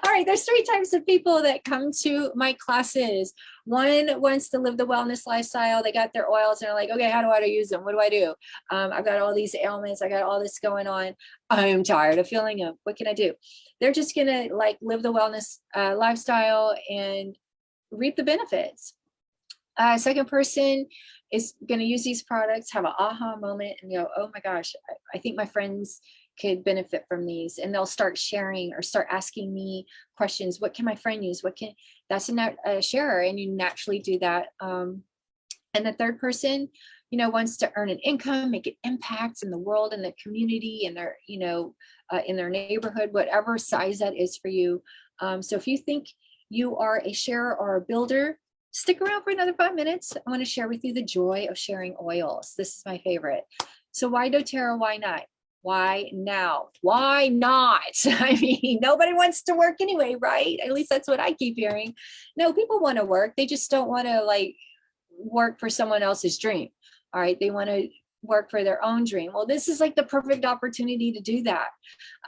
All right, there's three types of people that come to my classes. One wants to live the wellness lifestyle. They got their oils and they're like, okay, how do I use them? What do I do? I've got all these ailments. I got all this going on. I'm tired of feeling them. What can I do? They're just gonna like live the wellness lifestyle and reap the benefits. Second person is going to use these products, have an aha moment and go, oh my gosh, I think my friends could benefit from these, and they'll start sharing or start asking me questions. What can my friend use? What can, that's a sharer, and you naturally do that. And the third person, you know, wants to earn an income, make an impact in the world, in the community, in their, you know, in their neighborhood, whatever size that is for you. So if you think you are a sharer or a builder, stick around for another 5 minutes. I want to share with you the joy of sharing oils. This is my favorite. So why doTERRA? Why not? Why now? Why not? I mean, nobody wants to work anyway, right? At least that's what I keep hearing. No, people want to work. They just don't want to like work for someone else's dream. All right. They want to work for their own dream. Well, this is like the perfect opportunity to do that.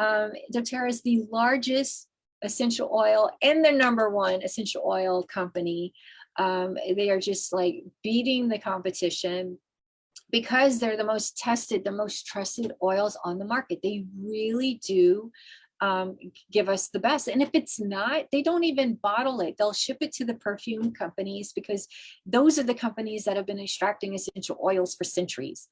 doTERRA is the largest essential oil and the #1 essential oil company. They are just like beating the competition because they're the most tested, the most trusted oils on the market. They really do give us the best. And if it's not, they don't even bottle it. They'll ship it to the perfume companies because those are the companies that have been extracting essential oils for centuries.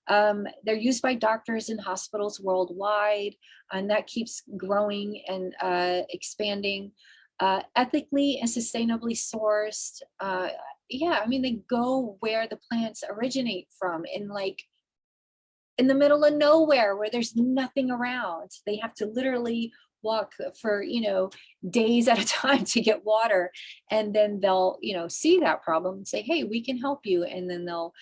They're used by doctors in hospitals worldwide, and that keeps growing and expanding. Ethically and sustainably sourced. Yeah, I mean, they go where the plants originate from, in like in the middle of nowhere where there's nothing around. They have to literally walk for, you know, days at a time to get water, and then they'll, you know, see that problem and say, hey, we can help you, and then they'll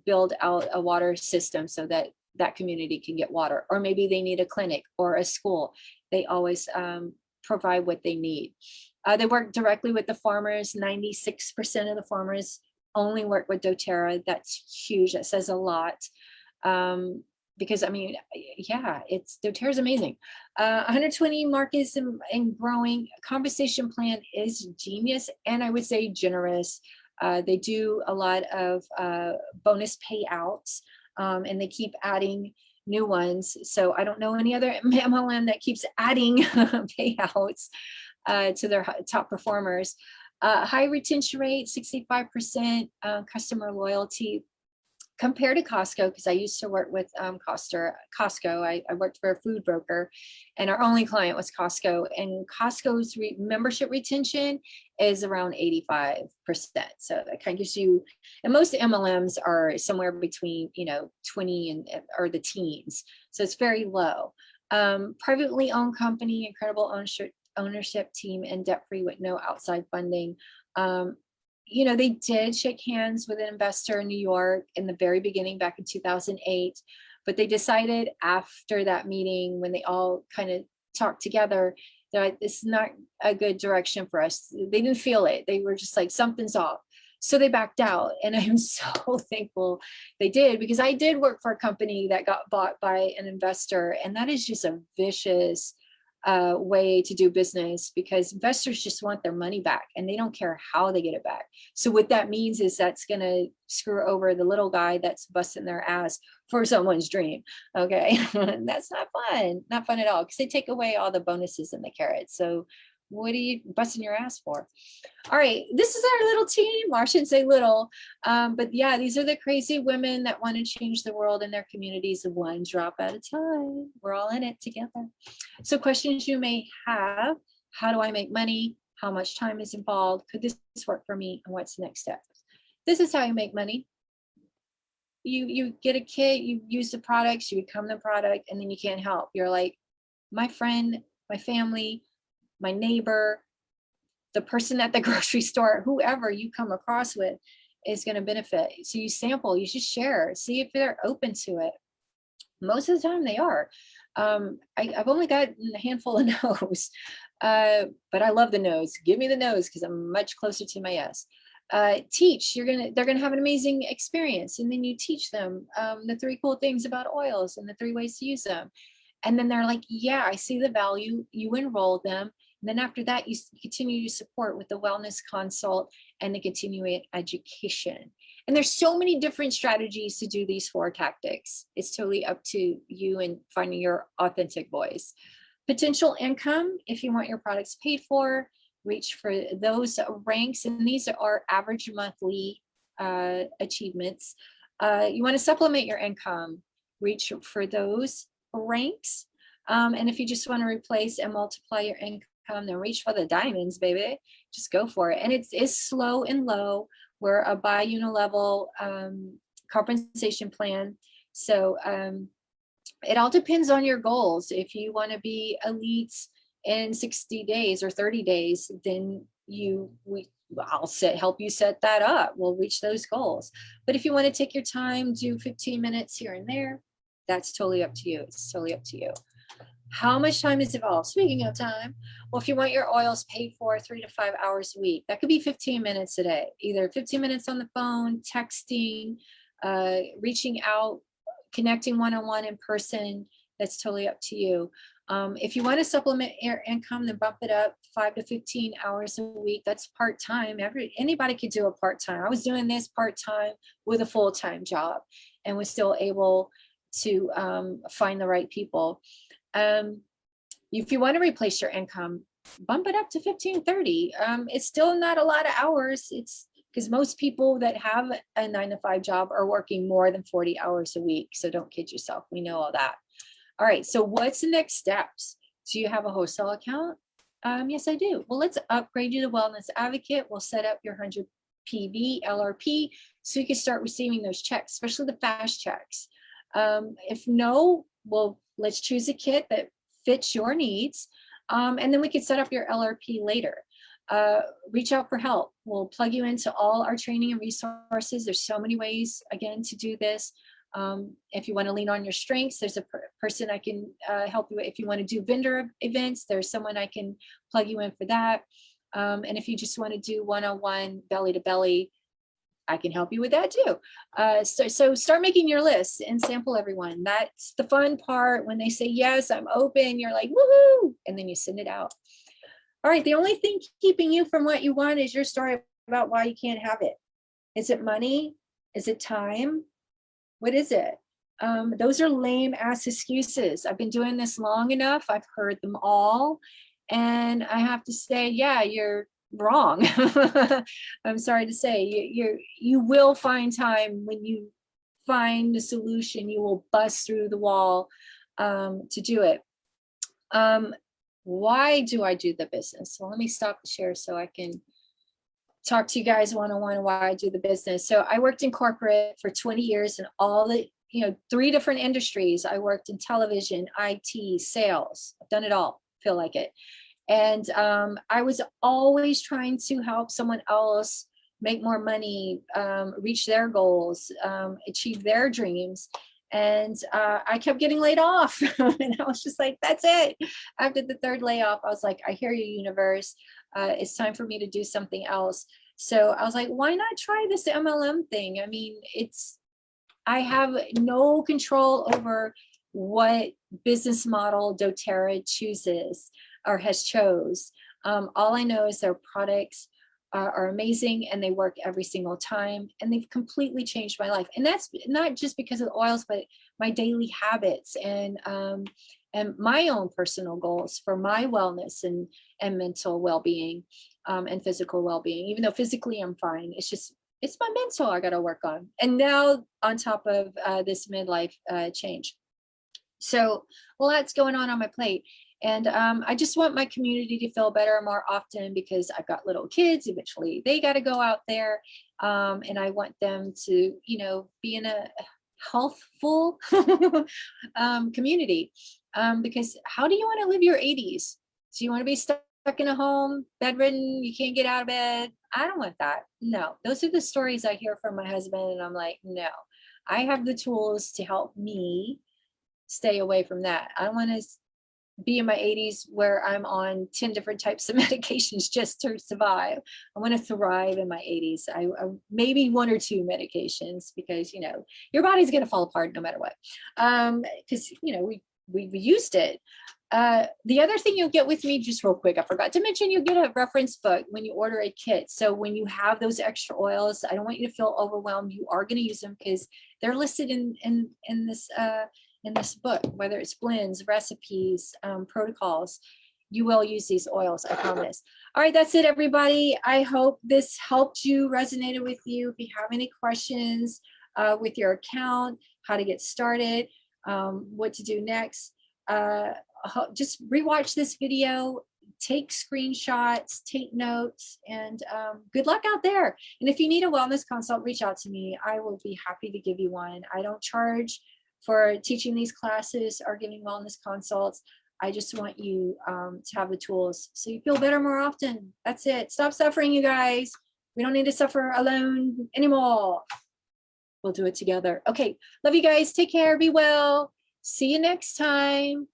build out a water system so that that community can get water. Or maybe they need a clinic or a school. They always provide what they need. They work directly with the farmers. 96% of the farmers only work with doTERRA. That's huge. That says a lot. Because I mean, yeah, it's doTERRA is amazing. 120 markets and growing. Compensation plan is genius, and I would say generous. They do a lot of bonus payouts, and they keep adding new ones. So I don't know any other MLM that keeps adding payouts to their top performers. High retention rate, 65% customer loyalty. Compared to Costco, because I used to work with Costco. I worked for a food broker, and our only client was Costco. And Costco's membership retention is around 85%. So that kind of gives you, and most MLMs are somewhere between, you know, 20 and or the teens. So it's very low. Privately owned company, incredible ownership team, and debt-free with no outside funding. You know, they did shake hands with an investor in New York in the very beginning back in 2008, but they decided after that meeting, when they all kind of talked together, that this is not a good direction for us. They didn't feel it. They were just like, something's off. So they backed out, and I'm so thankful they did, because I did work for a company that got bought by an investor, and that is just a vicious way to do business, because investors just want their money back and they don't care how they get it back. So what that means is that's going to screw over the little guy that's busting their ass for someone's dream. Okay. That's not fun at all, because they take away all the bonuses and the carrots. So what are you busting your ass for? All right, this is our little team, or I shouldn't say little, but yeah, these are the crazy women that want to change the world in their communities one drop at a time. We're all in it together. So questions you may have: how do I make money? How much time is involved? Could this work for me? And what's the next step? This is how you make money. You get a kit, you use the products, you become the product, and then you can't help. You're like, my friend, my family, my neighbor, the person at the grocery store, whoever you come across with is going to benefit. So you sample, you should share, see if they're open to it. Most of the time they are. I've only got a handful of no's, but I love the no's. Give me the no's, because I'm much closer to my yes. Teach, they're gonna have an amazing experience, and then you teach them the 3 cool things about oils and the 3 ways to use them. And then they're like, yeah, I see the value. You enroll them. And then after that, you continue to support with the wellness consult and the continuing education. And there's so many different strategies to do these 4 tactics. It's totally up to you and finding your authentic voice. Potential income, if you want your products paid for, reach for those ranks. And these are average monthly achievements. You want to supplement your income, reach for those ranks. And if you just want to replace and multiply your income, then reach for the diamonds, baby. Just go for it. And it's slow and low. We're a bi-unilevel compensation plan. So it all depends on your goals. If you want to be elites in 60 days or 30 days, then I'll help you set that up. We'll reach those goals. But if you want to take your time, do 15 minutes here and there, that's totally up to you. It's totally up to you. How much time is involved? Speaking of time, well, if you want your oils paid for 3 to 5 hours a week, that could be 15 minutes a day, either 15 minutes on the phone, texting, reaching out, connecting one-on-one in person. That's totally up to you. If you want to supplement your income, then bump it up 5 to 15 hours a week. That's part-time. Anybody could do a part-time. I was doing this part-time with a full-time job and was still able to find the right people. If you want to replace your income, bump it up to 15, 30. It's still not a lot of hours. It's because most people that have a 9-to-5 job are working more than 40 hours a week. So don't kid yourself. We know all that. All right. So what's the next steps? Do you have a wholesale account? Yes, I do. Well, let's upgrade you to Wellness Advocate. We'll set up your 100 PV LRP so you can start receiving those checks, especially the fast checks. If no, well, let's choose a kit that fits your needs. And then we could set up your LRP later. Reach out for help. We'll plug you into all our training and resources. There's so many ways, again, to do this. If you want to lean on your strengths, there's a person I can help you with. If you want to do vendor events, there's someone I can plug you in for that. And if you just want to do one-on-one, belly to belly, I can help you with that too. So start making your list and sample everyone. That's the fun part. When they say, yes, I'm open, you're like, woohoo, and then you send it out. All right, the only thing keeping you from what you want is your story about why you can't have it. Is it money? Is it time? What is it? Those are lame ass excuses. I've been doing this long enough. I've heard them all. And I have to say, yeah, you're wrong. I'm sorry to say, you will find time. When you find the solution, you will bust through the wall to do it. Why do I do the business? Well, let me stop the share so I can talk to you guys one-on-one why I do the business. So I worked in corporate for 20 years in all the 3 different industries. I worked in television, IT, sales. I've done it all, feel like it. And I was always trying to help someone else make more money, reach their goals, achieve their dreams. And I kept getting laid off. And I was just like, that's it. After the 3rd layoff, I was like, I hear you, universe. It's time for me to do something else. So I was like, why not try this MLM thing? I mean, I have no control over what business model Doterra chooses or has chose. All I know is their products are amazing and they work every single time, and they've completely changed my life. And that's not just because of the oils, but my daily habits and my own personal goals for my wellness and mental well-being and physical well-being. Even though physically I'm fine, it's my mental I got to work on. And now on top of this midlife change. So a lot's going on my plate. And I just want my community to feel better more often because I've got little kids. Eventually they got to go out there. And I want them to, be in a healthful community. Because how do you want to live your 80s? Do you want to be stuck in a home, bedridden, you can't get out of bed? I don't want that. No, those are the stories I hear from my husband. And I'm like, no, I have the tools to help me stay away from that. I don't want to be in my 80s where I'm on 10 different types of medications just to survive. I want to thrive in my 80s. I maybe 1 or 2 medications because, your body's going to fall apart no matter what. Because, we we've used it. The other thing you'll get with me, just real quick, I forgot to mention, you'll get a reference book when you order a kit. So when you have those extra oils, I don't want you to feel overwhelmed. You are going to use them because they're listed in this book, whether it's blends, recipes, protocols. You will use these oils, I promise. All right, that's it, everybody. I hope this helped you, resonated with you. If you have any questions with your account, how to get started, what to do next, just rewatch this video, take screenshots, take notes, and good luck out there. And if you need a wellness consult, reach out to me. I will be happy to give you one. I don't charge for teaching these classes or giving wellness consults. I just want you to have the tools so you feel better more often. That's it. Stop suffering, you guys. We don't need to suffer alone anymore. We'll do it together. Okay. Love you guys. Take care. Be well. See you next time.